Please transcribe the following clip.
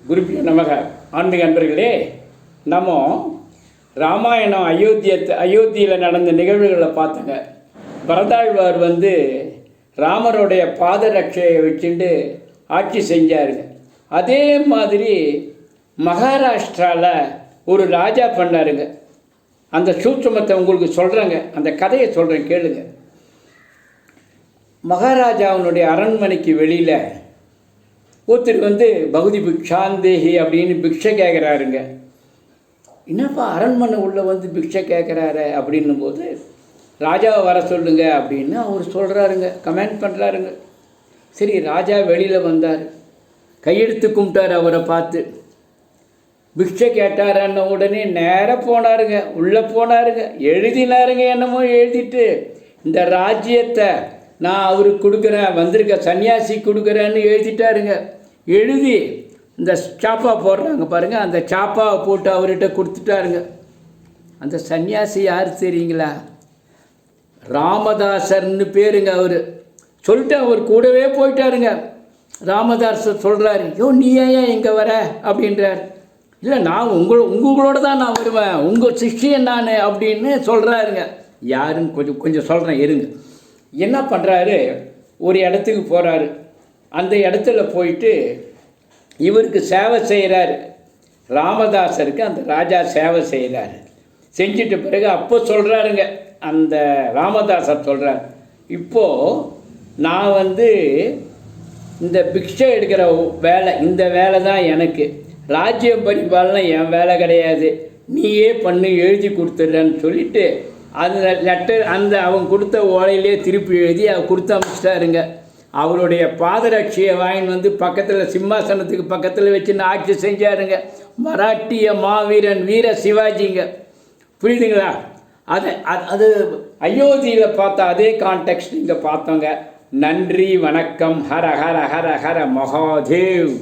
குருப்பியோ நமக. ஆன்மீக அன்பர்களே, நம்ம ராமாயணம் அயோத்தியில் நடந்த நிகழ்வுகளை பார்த்தங்க. பரதாழ்வார் ராமருடைய பாதரட்சையை வச்சுட்டு ஆட்சி செஞ்சாருங்க. அதே மாதிரி மகாராஷ்டிராவில் ஒரு ராஜா பண்ணாருங்க. அந்த சூட்சுமத்தை உங்களுக்கு சொல்கிறேங்க, அந்த கதையை சொல்கிறேன் கேளுங்க. மகாராஜாவினுடைய அரண்மனைக்கு வெளியில் ஒருத்தர் பகுதி பிக்ஷாந்தேகி அப்படின்னு பிக்ஷை கேட்குறாருங்க. என்னப்பா அரண்மனை உள்ளே பிக்ஷை கேட்குறாரு அப்படின்னும் போது, ராஜாவை வர சொல்லுங்க அப்படின்னு அவர் சொல்கிறாருங்க, கமெண்ட் பண்ணுறாருங்க. சரி, ராஜா வெளியில் வந்தார், கையெடுத்து கும்பிட்டார். அவரை பார்த்து பிக்ஷை கேட்டாரன்ன உடனே நேராக போனாருங்க, உள்ளே போனாருங்க, எழுதினாருங்க. என்னமோ எழுதிட்டு, இந்த ராஜ்யத்தை நான் அவருக்கு கொடுக்குறேன், வந்திருக்க சன்னியாசி கொடுக்குறேன்னு எழுதிட்டாருங்க. எழுதி இந்த சாப்பா போடுறாங்க பாருங்கள், அந்த சாப்பாவை போட்டு அவர்கிட்ட கொடுத்துட்டாருங்க. அந்த சன்னியாசி யார் தெரியுங்களா? ராமதாசர்னு பேருங்க. அவர் சொல்லிட்டு அவர் கூடவே போயிட்டாருங்க. ராமதாசர் சொல்கிறாரு, யோ நீ ஏன் இங்கே வர அப்படின்றார். இல்லை, நான் உங்களோட தான் நான் வருவேன், உங்கள் சிஷ்யன் நான் அப்படின்னு சொல்கிறாருங்க. யாருன்னு கொஞ்சம் சொல்கிறேன் இருங்க. என்ன பண்ணுறாரு, ஒரு இடத்துக்கு போகிறாரு. அந்த இடத்துல போயிட்டு இவருக்கு சேவை செய்கிறாரு. ராமதாசருக்கு அந்த ராஜா சேவை செய்கிறாரு. செஞ்சிட்ட பிறகு அப்போ சொல்கிறாருங்க, அந்த ராமதாசர் சொல்கிறார், இப்போது நான் இந்த பிக்ஷை எடுக்கிற வேலை, இந்த வேலை தான் எனக்கு. ராஜ்யம் பரிபாலனை என் வேலை கிடையாது, நீயே பண்ணு, எழுதி கொடுத்துட்றேன்னு சொல்லிவிட்டு அந்த லெட்டர் அவங்க கொடுத்த ஓலையிலே திருப்பி எழுதி கொடுத்து அனுப்பிச்சிட்டாருங்க. அவருடைய பாதரட்சியை வாங்கின்னு பக்கத்தில் சிம்மாசனத்துக்கு பக்கத்தில் வச்சு ஆட்சி செஞ்சாருங்க. மராட்டிய மாவீரன் வீர சிவாஜிங்க. புரியுதுங்களா? அது அயோத்தியில் பார்த்த அதே கான்டெக்ஸ்ட் இங்கே பார்த்தோங்க. நன்றி, வணக்கம். ஹர ஹர ஹர ஹர மகாதேவ்.